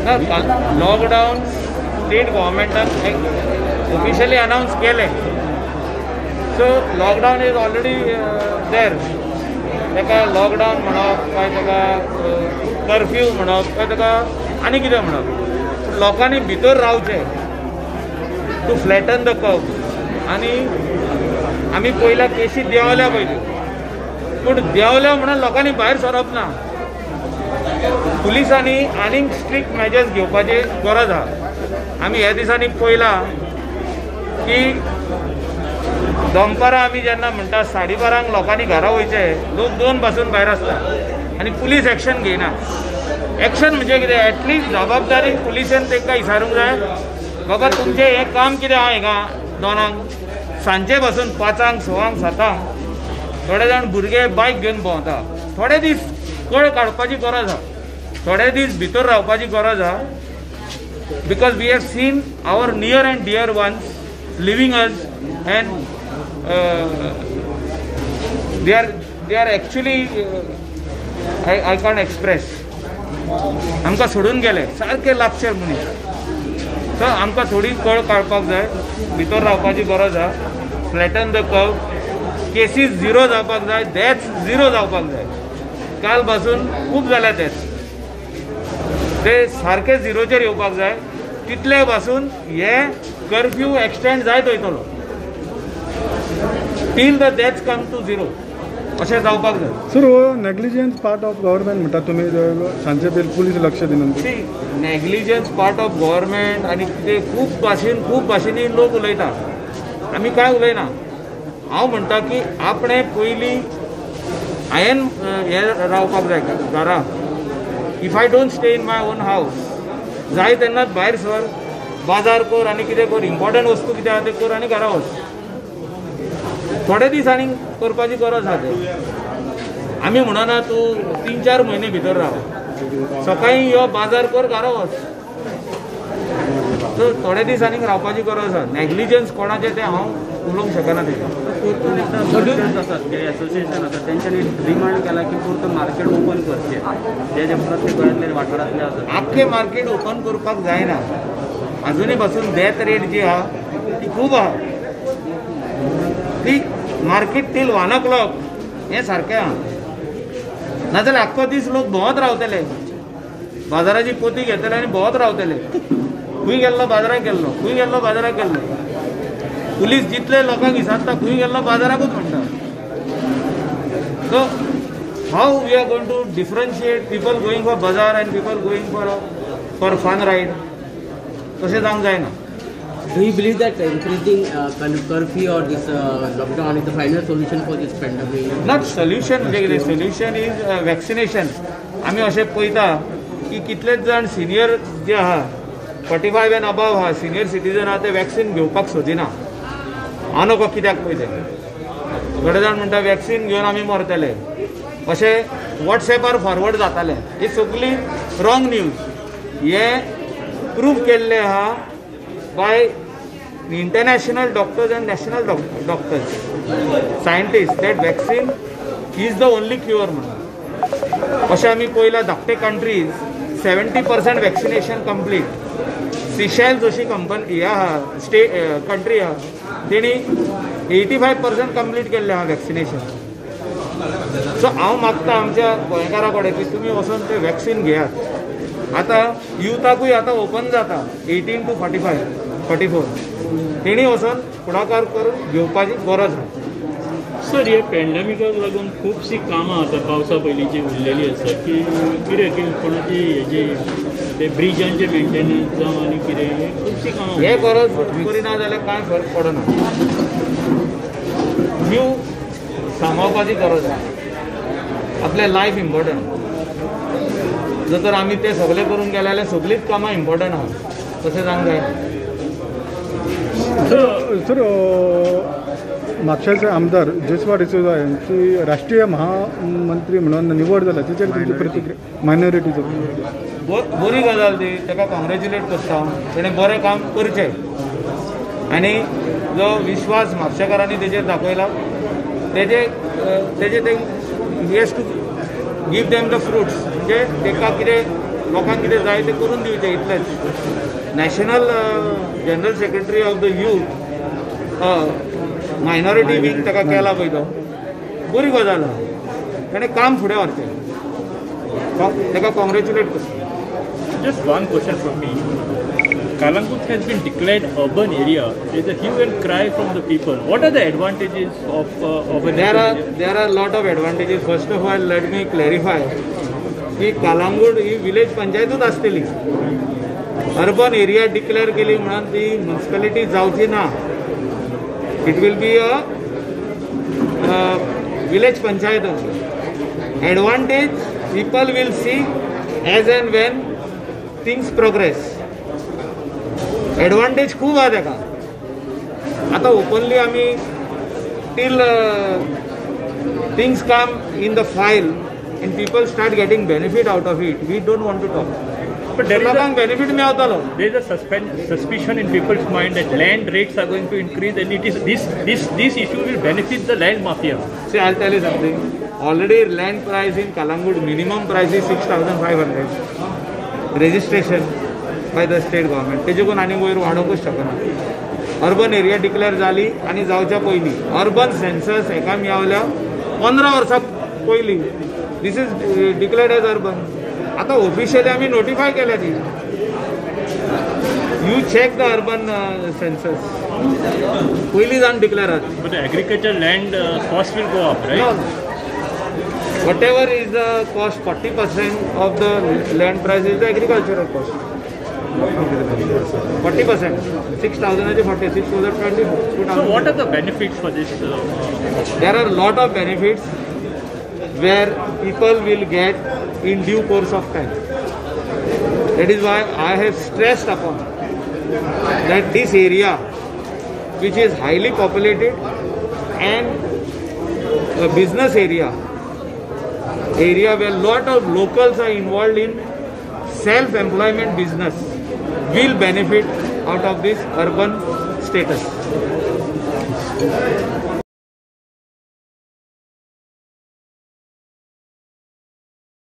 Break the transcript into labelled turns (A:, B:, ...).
A: Lockdown state गव्हर्मेंटान officially announce केले. So lockdown is already there. ताका lockdown म्हणप काय ताका कर्फ्यू म्हणप काय ताका आनी कितें म्हणप. लोकांनी भितर रावचे टू फ्लॅटन द कर्व. आनी आमी पयल्या केसी देंवल्या पयल्यो, पूण देंवल्या म्हणून लोकांनी भायर सरप ना. पुलिसांनी आनीक स्ट्रिक्ट मेजर्स घेवपाची गरज आहा. आमी ह्या दिसांनी पळयलां की दनपारां आमी जेन्ना म्हणटा 12:30 लोकांनी घरा वयचे, लोक 2 पासून भायर आसता आनी पुलीस एक्शन घेयना. एक्शन म्हणजे कितें? एटलिस्ट जबाबदारी पुलिसेन तांकां विचारूंक जाय, बाबा तुमचें हें काम कितें आहा हिंगा 2 सांजे पासून 5, 6, 7. थोडे जाण भुरगे बायक घेवन भोंवता. थोडे दीस कळ काडपाची गरज आहा, थोडे दीस भितर रावपाची गरज आहा. Because we have seen our near and dear ones leaving us and they are actually I can't express. आमकां सोडून गेले सारके लागचे मनीस. सो आमकां थोडी कळ काडपाक जाय, भितर रावपाची गरज आहा. Flatten the curve. केसीस 0 जावपाक जाय, डेथ्स 0 जावपाक जाय. काल पासून खूब जाल्या डेथ्स, ते सारके 0चेर येवपाक जाय. तितले पासून हे कर्फ्यू एक्सटेंड जायत वयतलो till the deaths come to 0 अशें जावपाक जाय.
B: Sir negligence part of government म्हणटा तुमी, सांचे बेल पुलीस लक्ष दिनात.
A: नेग्लिजन्स पार्ट ऑफ गव्हर्मेंट आनी ते खूब भाशेनी लोक उलयता. आमी काय उलयना. हांव म्हणटा की आपणे पयलीं हांवें हे रावपाक जाय घरा. If I don't stay in my on हावस, जाय तेन्नाच भायर सर, बाजार कर आनी कितें कर, इम्पॉर्टंट वस्तू कितें आहा तें कर आनी घरा वच. थोडे दीस आनी करपाची गरज आहा ते. आमी म्हणना तूं 3-4 म्हयने भितर राव, सकाळीं यो बाजार कर, घरा वच. सो थोडे दीस आनीक रावपाची गरज आहा. नेग्लिजन्स कोणाचें तें हांव उलोवंक शकना तेका.
C: सोल्युशन्स आसात जे एसोसिएशन आसात तेंच्यांनी डिमांड केला की पुरतं मार्केट ओपन करचें, जे प्रत्येक गोंयांतले वाठारांतले आसात.
A: आख्खें मार्केट ओपन करपाक जायना. अजुनी पासून डेथ रेट जी आहा ती खूब आहा. ती मार्केट टील 1 o'clock हें सारकें आहा. नाजाल्यार आख्खो दीस लोक भोंवत रावतले, बाजाराची पोती घेतले आनी भोंवत रावतले. खंय गेल्लो बाजाराक गेल्लो, खंय गेल्लो बाजाराक गेल्लो. पुलीस जितले लोकांक विचारता खंय गेल्लो बाजाराकूच म्हणटा. So how we are going to differentiate people going for bazaar and people going for fun ride? तशें जावंक जायना.
C: Do you believe that increasing curfew or this lockdown is the final solution for this pandemic?
A: Not solution. म्हणजे कितें? Solution is vaccination. आमी अशें पळयता की कितलेच जाण सिनियर जे आहा 45 एंड अबव आहा, सिनियर सिटीजन आहा, ते वॅक्सीन घेवपाक सोदिना. हांव नको कित्याक पळय ते. थोडे जाण म्हणटा वॅक्सीन घेवन आमी मरतले, अशें वॉट्सॅपार फॉरवर्ड जातालें. ही सगळी रॉंग न्यूज. हे प्रूव केल्लें आहा by international doctors and national doctors, scientist, that vaccine is the only cure म्हणून. अशें आमी पळयलां धाकटे कंट्रीज 70% वॅक्सिनेशन कंप्लीट. सिशेल्स अशी कंपनी हे आहा, कंट्री आहा, तेणी 85% कंप्लीट केल्लें आहा वॅक्सिनेशन. सो हांव मागता आमच्या गोंयकारा कडेन की तुमी वचून ते वॅक्सीन घेयात. आतां युथाकूय आतां ओपन जाता 18 to 44. तेणी वचून फुडाकार करून घेवपाची गरज आहा.
D: सर हे पॅन्डेमिकाक लागून खुबशीं कामां आतां पावसा पयलींची उरलेली आसा की कितें कोणाची हेजी ते ब्रिजांचे मेंटेनन्स जावं आनी कितें हे खुबशीं कामां
A: हे गरज करिना जाल्यार कांय फरक पडना. न्यू सांबाळपाची गरज आहा. आपलें लायफ इम्पॉर्टंट. जर तर आमी ते सगळें करून गेले जाल्यार सगळींच कामां इम्पॉर्टंट आहा. तशें जावंक जायना.
B: सर म्हापशाचे आमदार जसवा डिसोजा यांची राष्ट्रीय महामंत्री म्हणून निवड जाल्या तेचेर तुमची प्रतिक्रिया? मायनॉरिटीचो
A: बरी गजाल ती. ताका कॉंग्रॅच्युलेट करता. ताणें बरें काम करचें आनी जो विश्वास म्हापशेकारांनी तेचेर दाखयला तेजे ते he has to give them the fruits. म्हणजे ताका कितें लोकांक कितें जाय तें करून दिवचें इतलेंच. National general secretary of the youth minority week ताका केला पळय तो बरी गजाल आहा. ताणें काम फुडें व्हरचें, ताका कॉंग्रेच्युलेट करता.
D: Just one question from me. Kalangut has been declared urban area. There is a hue and cry from the people. What are the advantages of urban area?
A: There are lot of advantages. First of all, let me clarify की कालांगूट ही village पंचायतूच आसतली. Urban area declare केली म्हणून ती municipality जावची ना. It will be a village panchayat. Advantage people will see as and when things progress. Advantage खूब आहा ताका. आतां ओपनली आमी till things come in the file and people start getting benefit out of it, we don't want to talk.
D: But there
A: benefit मेवतलो.
D: is a suspicion in people's mind that land rates are going to increase, and it is this issue will benefit the land mafia.
A: See, I'll tell you something. Already land price in Kalangut minimum price is 6,500. Registration by the state government. तेजेकून आनी वयर वाडोवंकूच शकना. Urban area declare जाली आनी जावच्या पयलीं urban census एका मेवल्या 15 वर्सां पयलीं. This is declared as urban. आतां ऑफिशियली आमी नोटिफाय केल्या ती. You check the urban census. पयलीं जावन डिक्लेअर जाता.
D: But the agricultural land cost will go up, right?
A: Whatever is the cost, 40% of the land price is the agricultural cost. 40%. 6,000 is 40. 6,020.
D: So what are the benefits for this?
A: There are lot of benefits where people will get in due course of time. That is why I have stressed upon that this area, which is highly populated and a business area where lot of locals are involved in self-employment business, will benefit out of this urban status.